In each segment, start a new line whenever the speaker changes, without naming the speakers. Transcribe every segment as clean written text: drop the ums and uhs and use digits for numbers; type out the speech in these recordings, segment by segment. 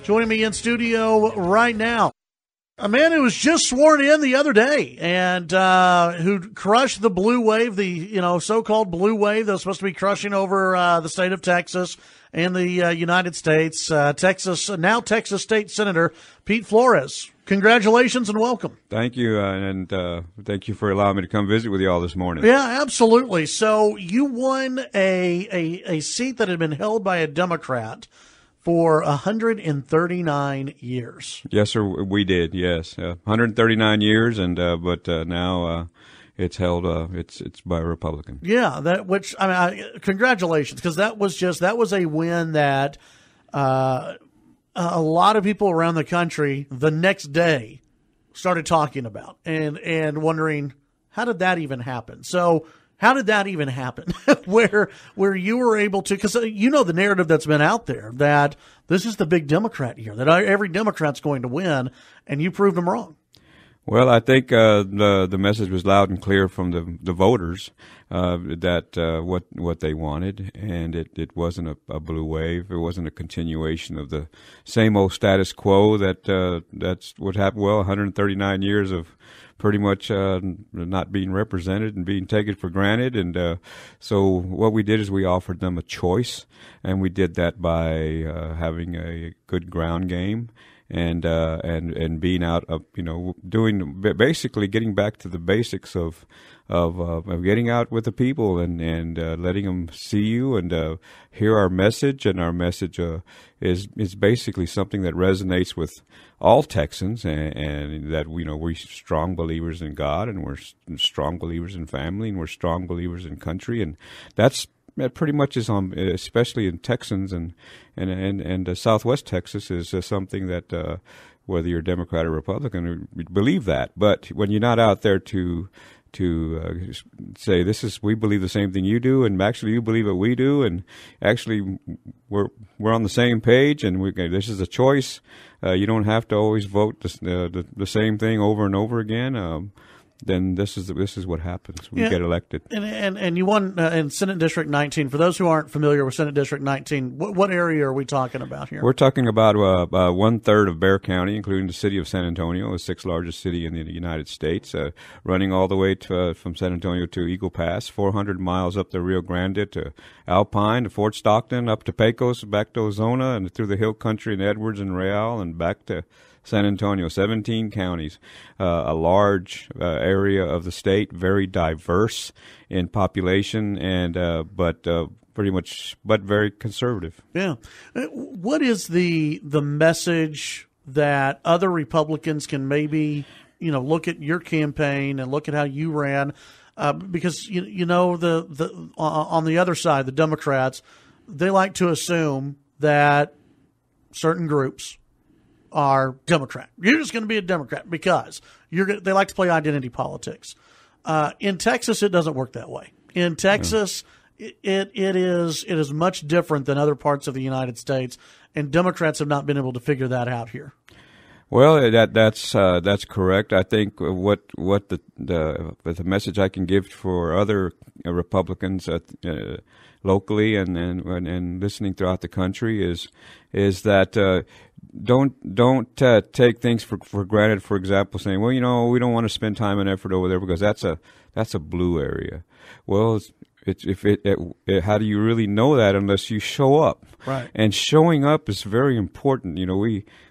Joining me in studio right now, a man who was just sworn in the other day and who crushed the blue wave, the so-called blue wave that was supposed to be crushing over the state of Texas and the United States. Texas State Senator Pete Flores. Congratulations and welcome.
Thank you, and thank you for allowing me to come visit with you all this morning.
Yeah, absolutely. So you won a seat that had been held by a Democrat for 139 years.
Yes, sir, we did. Yes, 139 years, and but now it's held. It's by a Republican.
Yeah, congratulations, because that was a win that a lot of people around the country the next day started talking about and wondering, how did that even happen? So how did that even happen? where you were able to, because the narrative that's been out there that this is the big Democrat year, that every Democrat's going to win, and you proved them wrong.
Well, I think the message was loud and clear from the voters that what they wanted, and it wasn't a blue wave. It wasn't a continuation of the same old status quo that's what happened. Well, 139 years of pretty much not being represented and being taken for granted, and so what we did is we offered them a choice, and we did that by having a good ground game. And being out of, doing basically getting back to the basics of getting out with the people and letting them see you and hear our message. And our message is basically something that resonates with all Texans, and that we're strong believers in God, and we're strong believers in family, and we're strong believers in country, and that pretty much is on, especially in Texans and Southwest Texas, is something that whether you're Democrat or Republican, we believe that. But when you're not out there to say we believe the same thing you do, and actually you believe what we do, and actually we're on the same page, and this is a choice. You don't have to always vote the same thing over and over again. Then this is what happens. We get elected.
And you won in Senate District 19. For those who aren't familiar with Senate District 19, what area are we talking about here?
We're talking about 1/3 of Bexar County, including the city of San Antonio, the sixth largest city in the United States, running all the way from San Antonio to Eagle Pass, 400 miles up the Rio Grande to Alpine, to Fort Stockton, up to Pecos, back to Ozona, and through the Hill Country and Edwards and Real, and back to San Antonio. 17 counties, a large area of the state, very diverse in population, and but very conservative.
Yeah. What is the message that other Republicans can maybe look at your campaign and look at how you ran, because the on the other side, the Democrats, they like to assume that certain groups are Democrat. You're just going to be a Democrat because they like to play identity politics. In Texas, it doesn't work that way. In Texas, it is much different than other parts of the United States, and Democrats have not been able to figure that out here.
Well, that's correct. I think what the message I can give for other Republicans locally and listening throughout the country is that don't take things for granted. For example, saying, well, we don't want to spend time and effort over there because that's a blue area. Well, how do you really know that unless you show up?
Right.
And showing up is very important.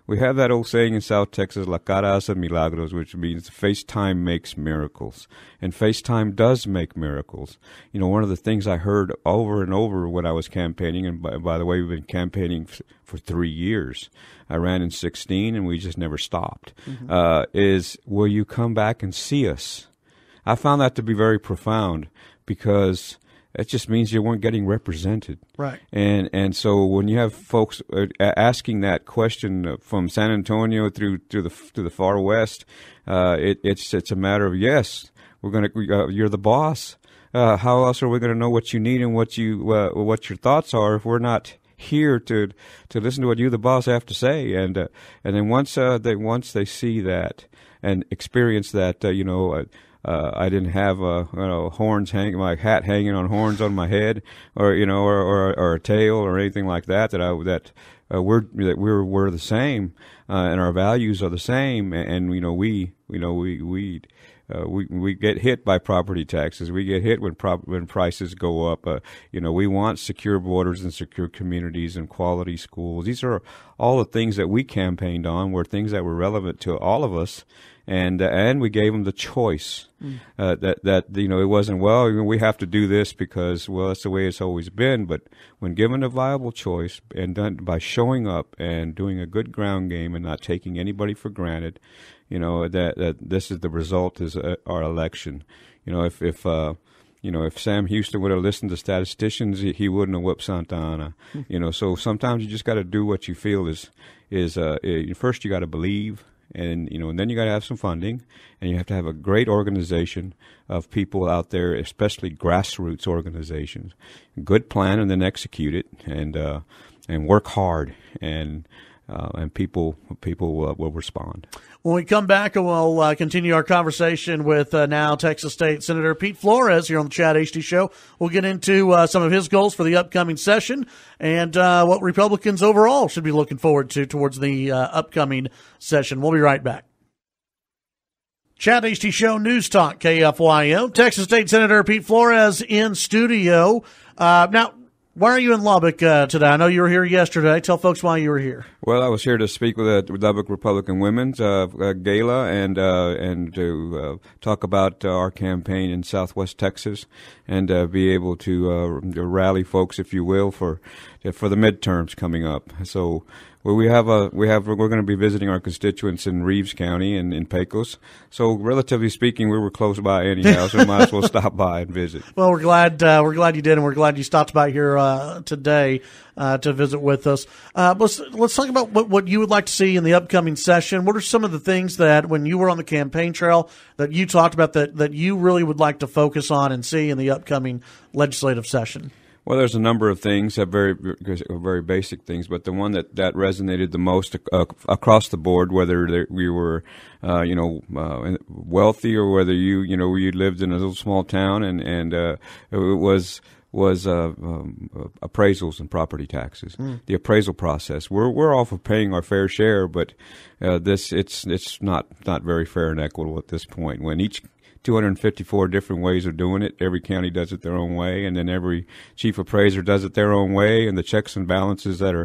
We have that old saying in South Texas, La cara hace milagros, which means FaceTime makes miracles. And FaceTime does make miracles. One of the things I heard over and over when I was campaigning, and by the way, we've been campaigning for 3 years. I ran in 2016, and we just never stopped, is, will you come back and see us? I found that to be very profound, because it just means you weren't getting represented.
Right.
And so when you have folks asking that question from San Antonio through to the far west, it's a matter of, yes, you're the boss. How else are we going to know what you need and what your thoughts are if we're not here to listen to what you, the boss, have to say? And then once they see that and experience that, I didn't have horns my hat hanging on horns on my head, or or a tail or anything like that. That we're the same, and our values are the same, and we get hit by property taxes. We get hit when prices go up. We want secure borders and secure communities and quality schools. These are all the things that we campaigned on, were things that were relevant to all of us. And we gave them the choice that it wasn't, we have to do this because, that's the way it's always been. But when given a viable choice and done by showing up and doing a good ground game and not taking anybody for granted, that this is the result is our election. If Sam Houston would have listened to statisticians, he wouldn't have whipped Santa Ana. So sometimes you just got to do what you feel is first you got to believe. And then you got to have some funding, and you have to have a great organization of people out there, especially grassroots organizations. Good plan, and then execute it, and work hard, and people will respond.
When we come back, we'll continue our conversation with now Texas State Senator Pete Flores here on the Chad HD Show. We'll get into some of his goals for the upcoming session and what Republicans overall should be looking forward to towards the upcoming session. We'll be right back. Chad HD Show, News Talk, KFYO. Texas State Senator Pete Flores in studio. Now, why are you in Lubbock today? I know you were here yesterday. Tell folks why you were here.
Well, I was here to speak with the Lubbock Republican Women's Gala and to talk about our campaign in Southwest Texas and be able to rally folks, if you will, for the midterms coming up. So. Well, we're going to be visiting our constituents in Reeves County and in Pecos. So, relatively speaking, we were close by anyhow, so we might as well stop by and visit.
Well, we're glad you did, and we're glad you stopped by here today to visit with us. Let's talk about what you would like to see in the upcoming session. What are some of the things that, when you were on the campaign trail, that you talked about that you really would like to focus on and see in the upcoming legislative session?
Well, there's a number of things, very basic things, but the one that resonated the most across the board, whether we were, wealthy or whether you lived in a little small town, and it was appraisals and property taxes. The appraisal process. We're all for paying our fair share, but it's not very fair and equitable at this point. When each 254 different ways of doing it. Every county does it their own way, and then every chief appraiser does it their own way, and the checks and balances that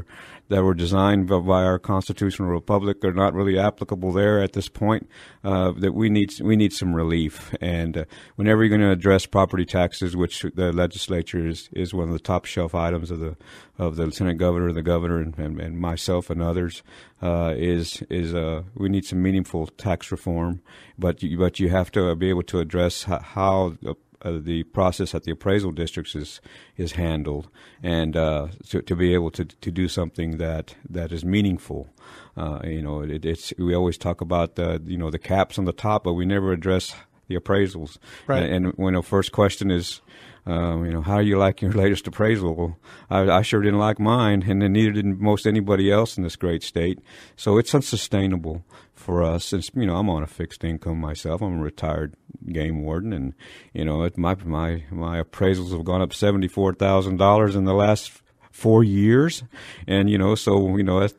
were designed by our constitutional republic are not really applicable there at this point. That we need some relief. And whenever you're going to address property taxes, which the legislature is one of the top shelf items of the lieutenant governor, the governor, and myself and others, we need some meaningful tax reform. But you have to be able to address how the process at the appraisal districts is handled, and to be able to do something that is meaningful. We always talk about the caps on the top, but we never address the appraisals.
Right.
And when the first question is, how do you like your latest appraisal? Well, I sure didn't like mine, and then neither did most anybody else in this great state. So it's unsustainable for us. Since I'm on a fixed income myself, I'm a retired game warden, and my appraisals have gone up $74,000 in the last 4 years, and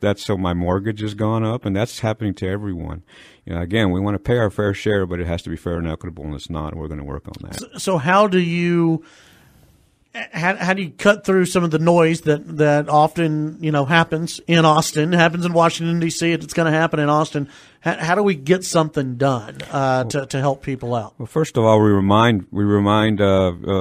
that's so my mortgage has gone up, and that's happening to everyone. Again, we want to pay our fair share, but it has to be fair and equitable, and it's not. And we're going to work on that.
So how do you cut through some of the noise that often happens in Austin, happens in Washington D.C. It's going to happen in Austin. How do we get something done to help people out?
Well, first of all, we remind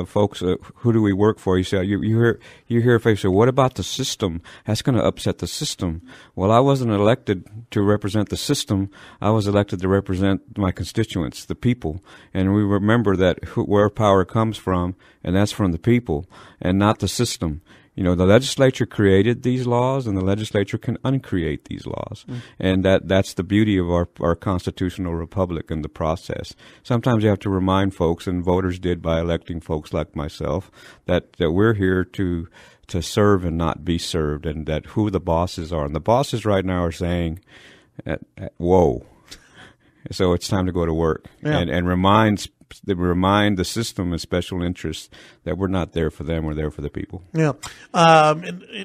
folks who do we work for. You say you hear folks say, "What about the system? That's going to upset the system." Well, I wasn't elected to represent the system. I was elected to represent my constituents, the people, and we remember that where power comes from, and that's from the people, and not the system. The legislature created these laws, and the legislature can uncreate these laws. And that's the beauty of our constitutional republic and the process. Sometimes you have to remind folks, and voters did by electing folks like myself, that we're here to serve and not be served, and that who the bosses are. And the bosses right now are saying, whoa. So it's time to go to work, and reminds remind the system and special interests that we're not there for them, we're there for the people.
Yeah.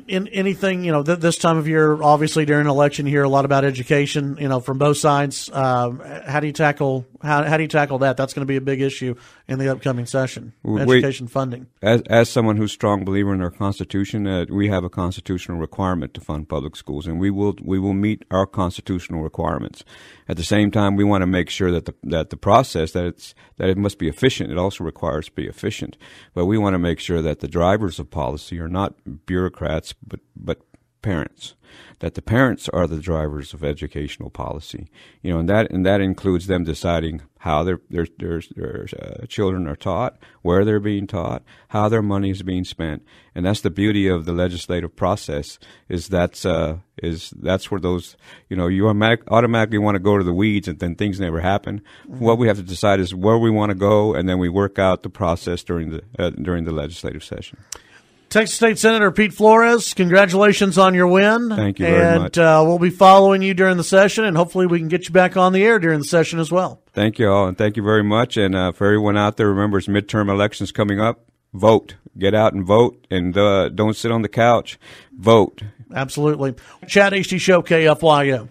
In anything, this time of year, obviously during an election, you hear a lot about education, from both sides. How do you tackle that? That's going to be a big issue in the upcoming session. Education funding.
As someone who's a strong believer in our Constitution, we have a constitutional requirement to fund public schools, and we will meet our constitutional requirements. At the same time, we want to make sure that the process that it must be efficient. It also requires to be efficient, but we want to make sure that the drivers of policy are not bureaucrats, but parents. That the parents are the drivers of educational policy, and that includes them deciding how their children are taught, where they're being taught, how their money is being spent, and that's the beauty of the legislative process. That's where those you automatically want to go to the weeds, and then things never happen. Mm-hmm. What we have to decide is where we want to go, and then we work out the process during the legislative session.
Texas State Senator Pete Flores, congratulations on your win.
Thank you very much.
And we'll be following you during the session, and hopefully we can get you back on the air during the session as well.
Thank you all, and thank you very much. And for everyone out there, remember it's midterm elections coming up. Vote. Get out and vote, and don't sit on the couch. Vote.
Absolutely. Chad HD Show, KFYO.